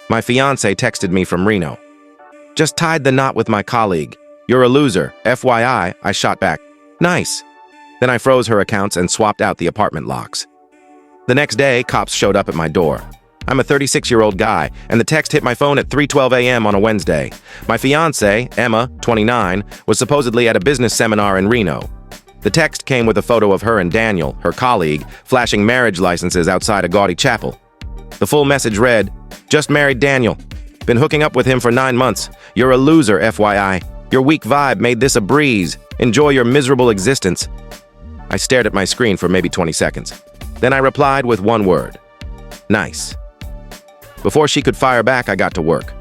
My fiancé texted me from Reno. Just tied the knot with my colleague. You're a loser. FYI, I shot back. Nice. Then I froze her accounts and swapped out the apartment locks. The next day, cops showed up at my door. I'm a 36-year-old guy, and the text hit my phone at 3:12 a.m. on a Wednesday. My fiancée, Emma, 29, was supposedly at a business seminar in Reno. The text came with a photo of her and Daniel, her colleague, flashing marriage licenses outside a gaudy chapel. The full message read, "Just married Daniel. Been hooking up with him for 9 months. You're a loser, FYI. Your weak vibe made this a breeze. Enjoy your miserable existence." I stared at my screen for maybe 20 seconds. Then I replied with one word. Nice. Before she could fire back, I got to work.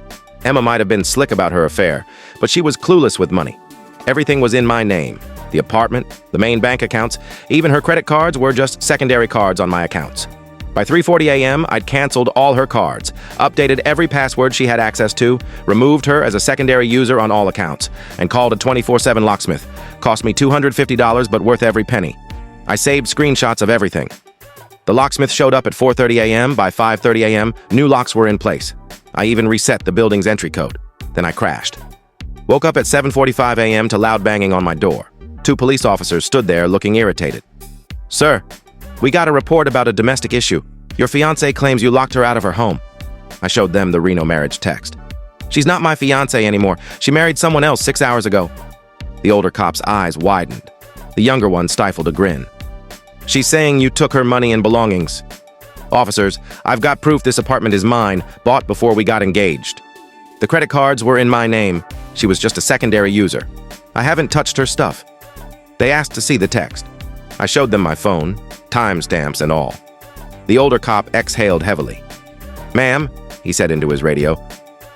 Emma might have been slick about her affair, but she was clueless with money. Everything was in my name. The apartment, the main bank accounts, even her credit cards were just secondary cards on my accounts. By 3:40 a.m., I'd canceled all her cards, updated every password she had access to, removed her as a secondary user on all accounts, and called a 24/7 locksmith. Cost me $250, but worth every penny. I saved screenshots of everything. The locksmith showed up at 4:30 a.m. By 5:30 a.m., new locks were in place. I even reset the building's entry code. Then I crashed. Woke up at 7:45 a.m. to loud banging on my door. 2 police officers stood there looking irritated. "Sir, we got a report about a domestic issue. Your fiancée claims you locked her out of her home." I showed them the Reno marriage text. "She's not my fiancée anymore. She married someone else 6 hours ago." The older cop's eyes widened. The younger one stifled a grin. "She's saying you took her money and belongings." "Officers, I've got proof this apartment is mine, bought before we got engaged. The credit cards were in my name. She was just a secondary user. I haven't touched her stuff." They asked to see the text. I showed them my phone, timestamps and all. The older cop exhaled heavily. "Ma'am," he said into his radio,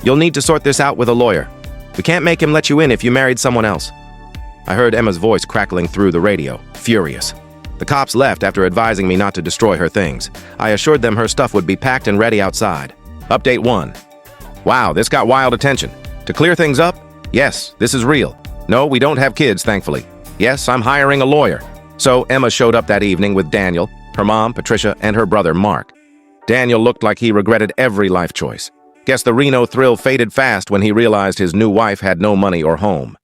"you'll need to sort this out with a lawyer. We can't make him let you in if you married someone else." I heard Emma's voice crackling through the radio, furious. The cops left after advising me not to destroy her things. I assured them her stuff would be packed and ready outside. Update 1. Wow, this got wild attention. To clear things up? Yes, this is real. No, we don't have kids, thankfully. Yes, I'm hiring a lawyer. So Emma showed up that evening with Daniel, her mom, Patricia, and her brother, Mark. Daniel looked like he regretted every life choice. Guess the Reno thrill faded fast when he realized his new wife had no money or home.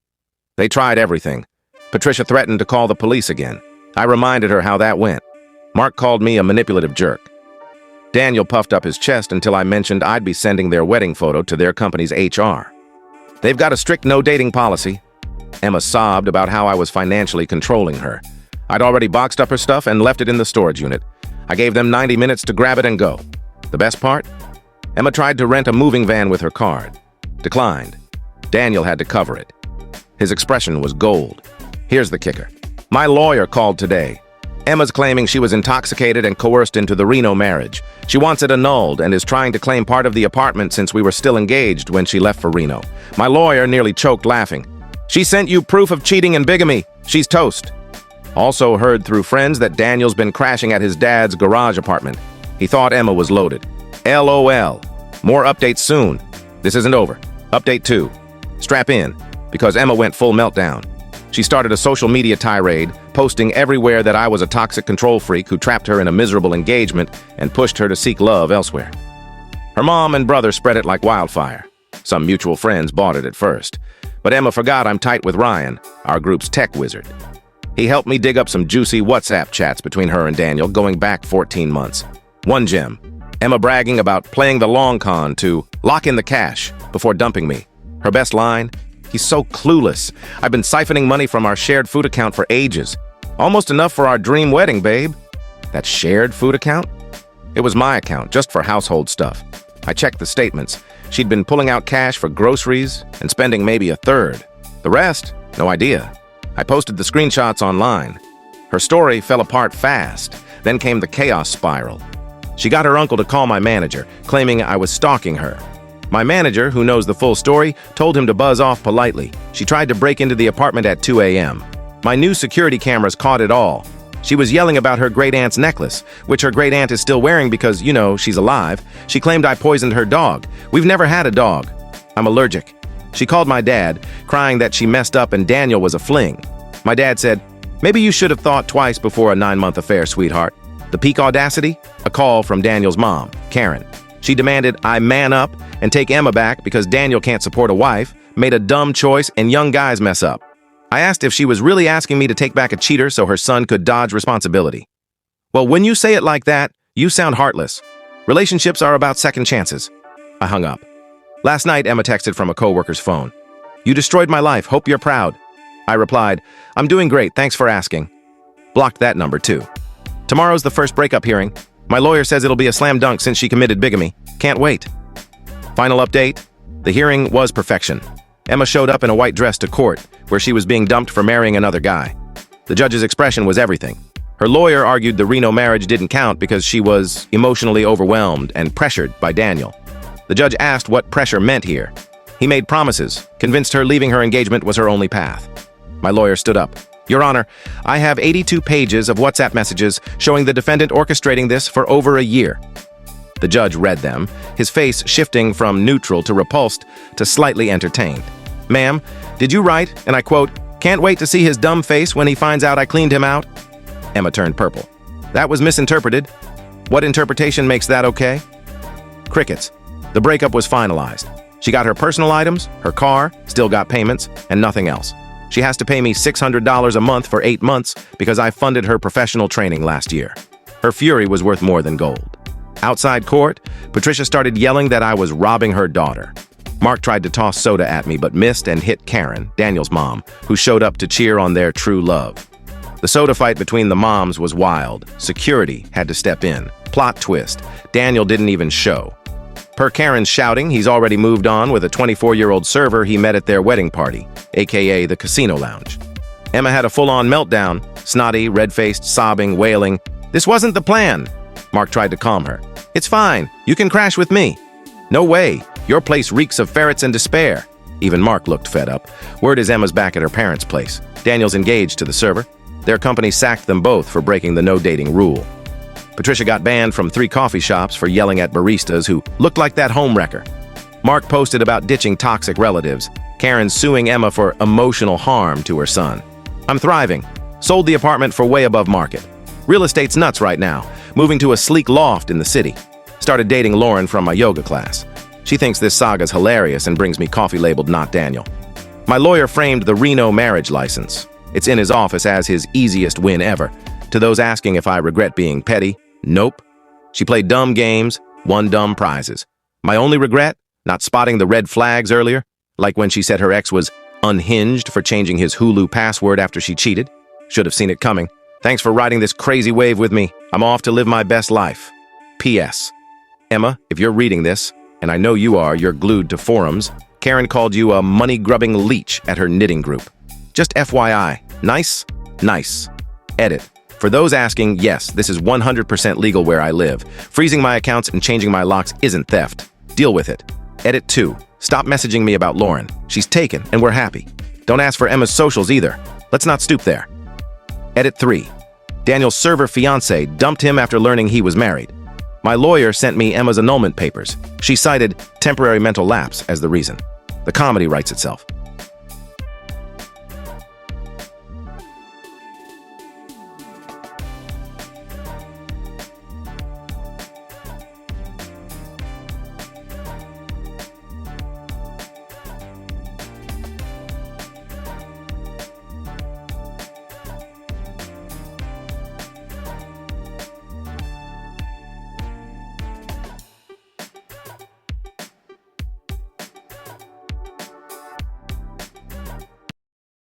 They tried everything. Patricia threatened to call the police again. I reminded her how that went. Mark called me a manipulative jerk. Daniel puffed up his chest until I mentioned I'd be sending their wedding photo to their company's HR. They've got a strict no-dating policy. Emma sobbed about how I was financially controlling her. I'd already boxed up her stuff and left it in the storage unit. I gave them 90 minutes to grab it and go. The best part? Emma tried to rent a moving van with her card. Declined. Daniel had to cover it. His expression was gold. Here's the kicker. My lawyer called today. Emma's claiming she was intoxicated and coerced into the Reno marriage. She wants it annulled and is trying to claim part of the apartment since we were still engaged when she left for Reno. My lawyer nearly choked laughing. "She sent you proof of cheating and bigamy. She's toast." Also heard through friends that Daniel's been crashing at his dad's garage apartment. He thought Emma was loaded. LOL. More updates soon. This isn't over. Update 2. Strap in, because Emma went full meltdown. She started a social media tirade, posting everywhere that I was a toxic control freak who trapped her in a miserable engagement and pushed her to seek love elsewhere. Her mom and brother spread it like wildfire. Some mutual friends bought it at first. But Emma forgot I'm tight with Ryan, our group's tech wizard. He helped me dig up some juicy WhatsApp chats between her and Daniel going back 14 months. One gem, Emma bragging about playing the long con to lock in the cash before dumping me. Her best line, "He's so clueless. I've been siphoning money from our shared food account for ages. Almost enough for our dream wedding, babe." That shared food account? It was my account, just for household stuff. I checked the statements. She'd been pulling out cash for groceries and spending maybe a third. The rest? No idea. I posted the screenshots online. Her story fell apart fast. Then came the chaos spiral. She got her uncle to call my manager, claiming I was stalking her. My manager, who knows the full story, told him to buzz off politely. She tried to break into the apartment at 2 a.m. My new security cameras caught it all. She was yelling about her great-aunt's necklace, which her great-aunt is still wearing because, you know, she's alive. She claimed I poisoned her dog. We've never had a dog. I'm allergic. She called my dad, crying that she messed up and Daniel was a fling. My dad said, "Maybe you should have thought twice before a 9-month affair, sweetheart." The peak audacity? A call from Daniel's mom, Karen. She demanded I man up and take Emma back because Daniel can't support a wife, made a dumb choice, and young guys mess up. I asked if she was really asking me to take back a cheater so her son could dodge responsibility. Well, when you say it like that, you sound heartless. Relationships are about second chances. I hung up. Last night, Emma texted from a coworker's phone. You destroyed my life. Hope you're proud. I replied, I'm doing great. Thanks for asking. Blocked that number too. Tomorrow's the first breakup hearing. My lawyer says it'll be a slam dunk since she committed bigamy. Can't wait. Final update. The hearing was perfection. Emma showed up in a white dress to court, where she was being dumped for marrying another guy. The judge's expression was everything. Her lawyer argued the Reno marriage didn't count because she was emotionally overwhelmed and pressured by Daniel. The judge asked what pressure meant here. He made promises, convinced her leaving her engagement was her only path. My lawyer stood up. Your Honor, I have 82 pages of WhatsApp messages showing the defendant orchestrating this for over a year. The judge read them, his face shifting from neutral to repulsed to slightly entertained. Ma'am, did you write, and I quote, can't wait to see his dumb face when he finds out I cleaned him out? Emma turned purple. That was misinterpreted. What interpretation makes that okay? Crickets. The breakup was finalized. She got her personal items, her car, still got payments, and nothing else. She has to pay me $600 a month for 8 months because I funded her professional training last year. Her fury was worth more than gold. Outside court, Patricia started yelling that I was robbing her daughter. Mark tried to toss soda at me but missed and hit Karen, Daniel's mom, who showed up to cheer on their true love. The soda fight between the moms was wild. Security had to step in. Plot twist. Daniel didn't even show. Per Karen's shouting, he's already moved on with a 24-year-old server he met at their wedding party, aka the casino lounge. Emma had a full-on meltdown, snotty, red-faced, sobbing, wailing. This wasn't the plan. Mark tried to calm her. It's fine. You can crash with me. No way. Your place reeks of ferrets and despair. Even Mark looked fed up. Word is Emma's back at her parents' place. Daniel's engaged to the server. Their company sacked them both for breaking the no-dating rule. Patricia got banned from 3 coffee shops for yelling at baristas who looked like that homewrecker. Mark posted about ditching toxic relatives. Karen suing Emma for emotional harm to her son. I'm thriving. Sold the apartment for way above market. Real estate's nuts right now. Moving to a sleek loft in the city. Started dating Lauren from my yoga class. She thinks this saga's hilarious and brings me coffee labeled not Daniel. My lawyer framed the Reno marriage license. It's in his office as his easiest win ever. To those asking if I regret being petty, nope. She played dumb games, won dumb prizes. My only regret? Not spotting the red flags earlier, like when she said her ex was unhinged for changing his Hulu password after she cheated. Should have seen it coming. Thanks for riding this crazy wave with me. I'm off to live my best life. P.S. Emma, if you're reading this, and I know you are, you're glued to forums, Karen called you a money-grubbing leech at her knitting group. Just FYI. Nice? Nice. Edit. For those asking, yes, this is 100% legal where I live. Freezing my accounts and changing my locks isn't theft. Deal with it. Edit 2. Stop messaging me about Lauren. She's taken, and we're happy. Don't ask for Emma's socials either. Let's not stoop there. Edit 3. Daniel's server fiancée dumped him after learning he was married. My lawyer sent me Emma's annulment papers. She cited temporary mental lapse as the reason. The comedy writes itself.